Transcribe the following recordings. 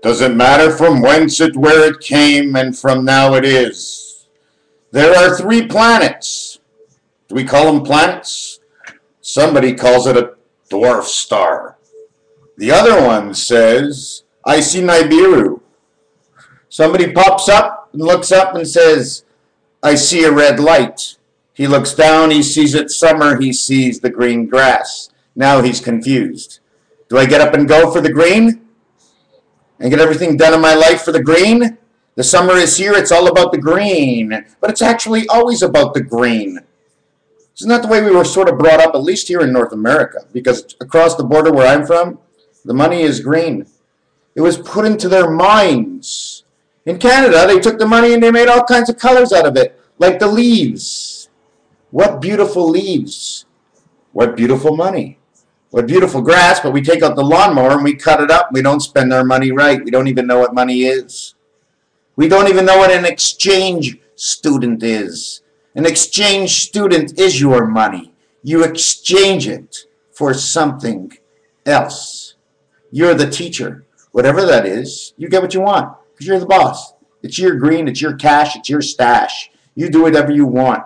Doesn't matter from whence it, where it came, and from now it is. There are 3 planets. Do we call them planets? Somebody calls it a dwarf star. The other one says, I see Nibiru. Somebody pops up and looks up and says, I see a red light. He looks down, he sees it's summer, he sees the green grass. Now he's confused. Do I get up and go for the green? And get everything done in my life for the green? The summer is here, it's all about the green. But it's actually always about the green. Isn't that the way we were sort of brought up, at least here in North America? Because across the border where I'm from, the money is green. It was put into their minds. In Canada, they took the money and they made all kinds of colors out of it, like the leaves. What beautiful leaves. What beautiful money. What beautiful grass, but we take out the lawnmower and we cut it up. We don't spend our money right. We don't even know what money is. We don't even know what an exchange student is. An exchange student is your money. You exchange it for something else. You're the teacher. Whatever that is, you get what you want because you're the boss. It's your green, it's your cash, it's your stash. You do whatever you want.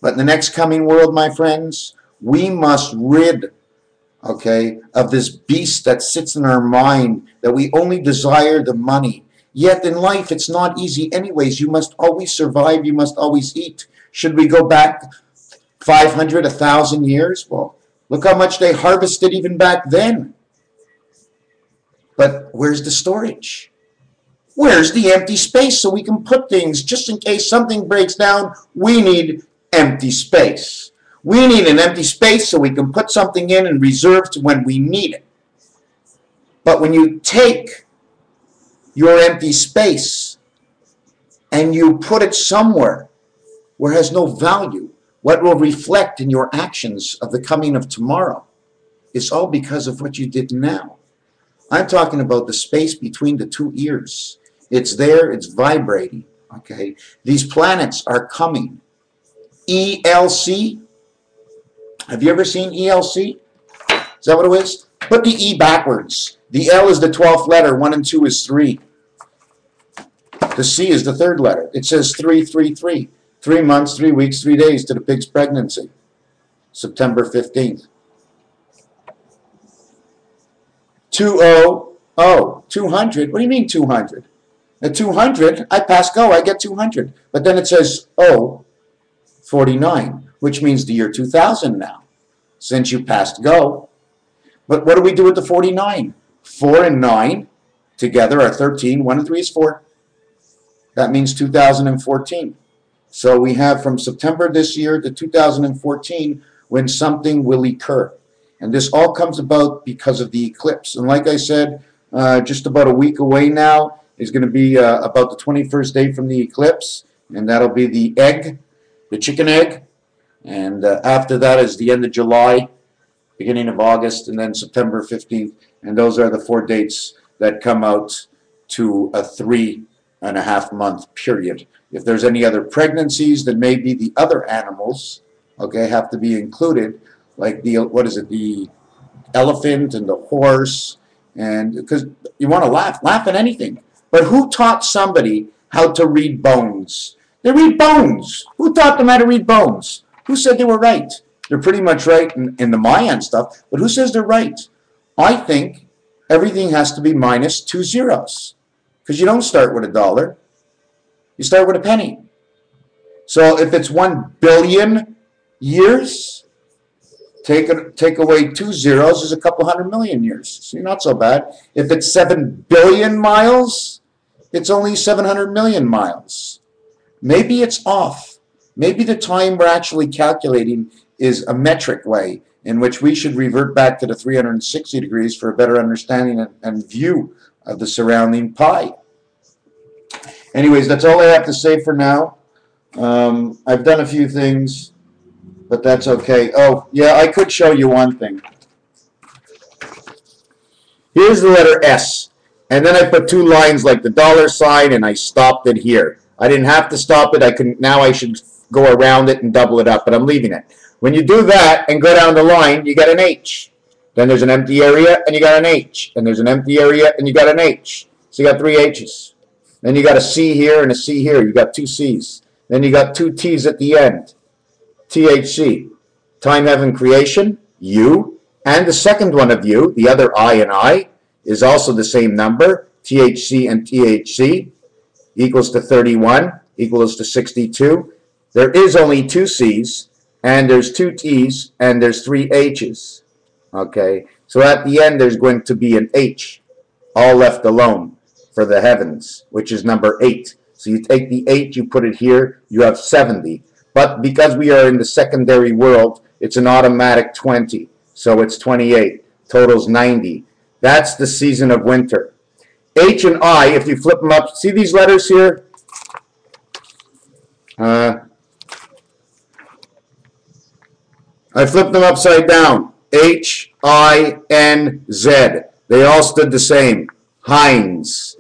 But in the next coming world, my friends, we must rid, okay, of this beast that sits in our mind, that we only desire the money. Yet in life, it's not easy anyways. You must always survive. You must always eat. Should we go back 500, 1,000 years? Well, look how much they harvested even back then. But where's the storage? Where's the empty space so we can put things just in case something breaks down? We need empty space. We need an empty space so we can put something in and reserve to when we need it. But when you take your empty space and you put it somewhere where it has no value, what will reflect in your actions of the coming of tomorrow is all because of what you did now. I'm talking about the space between the 2 ears. It's there, it's vibrating, okay? These planets are coming. ELC. Have you ever seen ELC? Is that what it is? Put the E backwards. The L is the 12th letter. 1 and 2 is 3. The C is the 3rd letter. It says 333. 3 months, 3 weeks, 3 days to the pig's pregnancy. September 15th. 200. 200? What do you mean 200? At 200, I pass go. I get 200. But then it says 49, which means the year 2000 now, since you passed go. But what do we do with the 49? 4 and 9 together are 13. 1 and 3 is 4. That means 2014. So we have from September this year to 2014 when something will occur. And this all comes about because of the eclipse. And like I said, just about a week away now is going to be about the 21st day from the eclipse. And that'll be the egg, the chicken egg. And after that is the end of July, beginning of August, and then September 15th. And those are the 4 dates that come out to a 3.5 month period. If there's any other pregnancies, then maybe the other animals, okay, have to be included, like the, what is it, the elephant and the horse, and because you want to laugh at anything. But who taught somebody how to read bones? They read bones. Who taught them how to read bones? Who said they were right? They're pretty much right in the Mayan stuff, but who says they're right? I think everything has to be minus 2 zeros, because you don't start with $1. You start with a penny. So if it's 1 billion years, take away 2 zeros is a couple 100 million years. So not so bad. If it's 7 billion miles, it's only 700 million miles. Maybe it's off. Maybe the time we're actually calculating is a metric way in which we should revert back to the 360 degrees for a better understanding and view of the surrounding pie. Anyways, that's all I have to say for now. I've done a few things, but that's okay. Oh, yeah, I could show you one thing. Here's the letter S, and then I put 2 lines like the $sign, and I stopped it here. I didn't have to stop it. Now I should go around it and double it up, but I'm leaving it. When you do that and go down the line, you get an H. Then there's an empty area, and you got an H. And there's an empty area, and you got an H. So you got 3 H's. Then you got a C here and a C here. You got 2 C's. Then you got 2 T's at the end. THC. Time, heaven, creation, U. And the second one of U, the other I and I, is also the same number. THC and THC equals to 31, equals to 62. There is only 2 C's, and there's 2 T's, and there's 3 H's. Okay, so at the end there's going to be an H, all left alone for the heavens, which is number 8. So you take the 8, you put it here, you have 70. But because we are in the secondary world, it's an automatic 20. So it's 28. Total's 90. That's the season of winter. H and I, if you flip them up, see these letters here? I flipped them upside down. H, I, N, Z. They all stood the same. Heinz.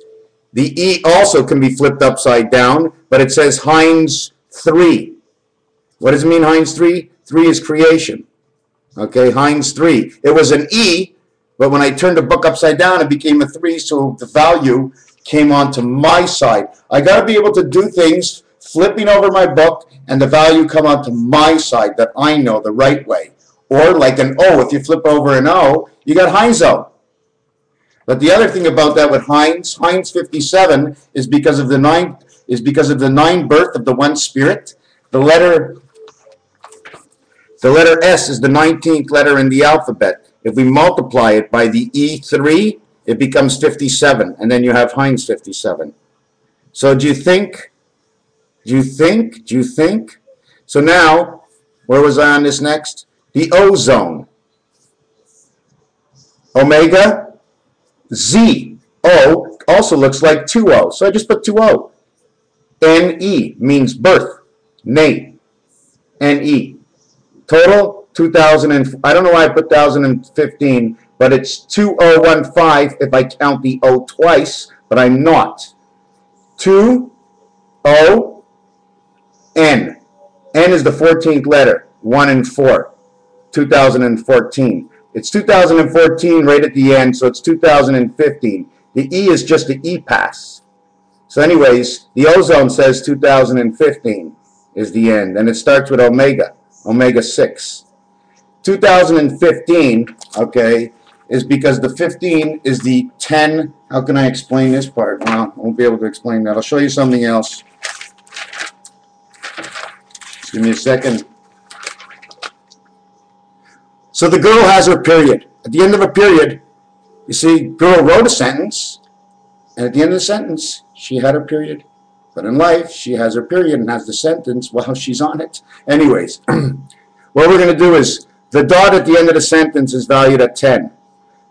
The E also can be flipped upside down, but it says Heinz 3. What does it mean, Heinz 3? 3 is creation. Okay, Heinz 3. It was an E, but when I turned the book upside down, it became a 3, so the value came onto my side. I got to be able to do things flipping over my book and the value come onto my side that I know the right way. Or like an O, if you flip over an O, you got Heinzo. But the other thing about that with Heinz 57 is because of the 9 birth of the one spirit. The letter S is the 19th letter in the alphabet. If we multiply it by the E3, it becomes 57, and then you have Heinz 57. So do you think? So now, where was I on this next? The ozone. Omega, Z. O also looks like 2O, so I just put 2O. N-E means birth. Nate. N-E. Total, 2000, I don't know why I put 2015, but it's 2015 if I count the O twice, but I'm not. 2-O-N. N is the 14th letter, 1 and 4. 2014. It's 2014 right at the end, so it's 2015. The E is just the E pass. So anyways, the ozone says 2015 is the end, and it starts with Omega, Omega 6. 2015, okay, is because the 15 is the 10. How can I explain this part? Well, I won't be able to explain that. I'll show you something else. Just give me a second. So the girl has her period. At the end of a period, you see, girl wrote a sentence, and at the end of the sentence, she had her period. But in life, she has her period and has the sentence while she's on it. Anyways, what we're going to do is, the dot at the end of the sentence is valued at 10.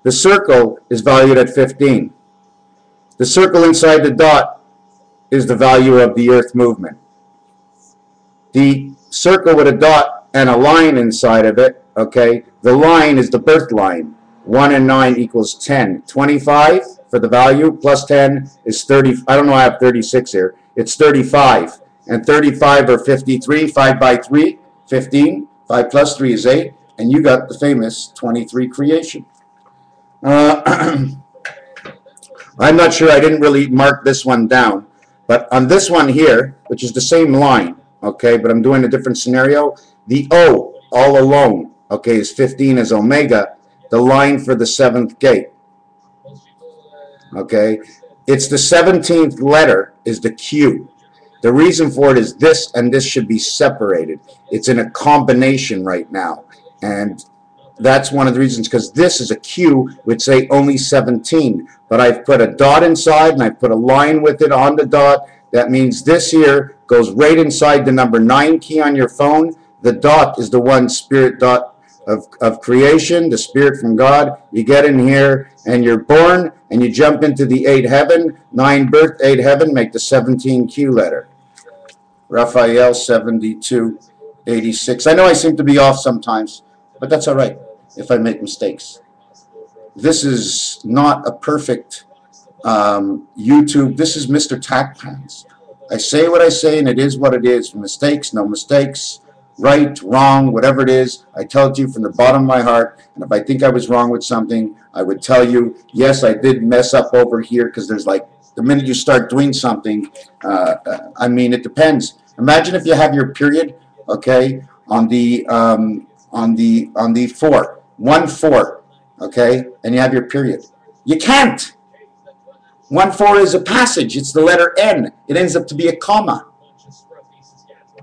The circle is valued at 15. The circle inside the dot is the value of the earth movement. The circle with a dot and a line inside of it, okay, the line is the birth line. 1 and 9 equals 10. 25 for the value plus 10 is 30. I don't know, I have 36 here. It's 35. And 35 or 53, 5 by 3, 15. 5 plus 3 is 8. And you got the famous 23 creation. I'm not sure, I didn't really mark this one down. But on this one here, which is the same line, okay, but I'm doing a different scenario, the O all alone, okay, is 15 as Omega, the line for the 7th gate. Okay, it's the 17th letter is the Q. The reason for it is this and this should be separated. It's in a combination right now. And that's one of the reasons, because this is a Q, would say only 17. But I've put a dot inside and I've put a line with it on the dot. That means this here goes right inside the number 9 key on your phone. The dot is the one spirit dot of creation, the spirit from God. You get in here and you're born and you jump into the 8 heaven, 9 birth, 8 heaven, make the 17 Q letter. Raphael 7286. I know I seem to be off sometimes, but that's all right if I make mistakes. This is not a perfect YouTube. This is Mr. Tacpans. I say what I say and it is what it is. Mistakes, no mistakes. right, wrong, whatever it is, I tell it to you from the bottom of my heart. And if I think I was wrong with something, I would tell you, yes, I did mess up over here, because there's like, the minute you start doing something, I mean, it depends. Imagine if you have your period, okay, on the 4, 1-4, okay, and you have your period. You can't. 1-4 is a passage. It's the letter N. It ends up to be a comma.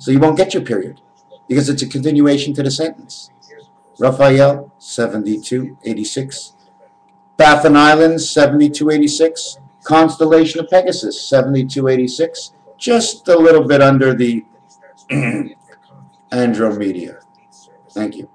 So you won't get your period because it's a continuation to the sentence. Raphael, 7286. Baffin Islands, 7286. Constellation of Pegasus, 7286. Just a little bit under the Andromeda. Thank you.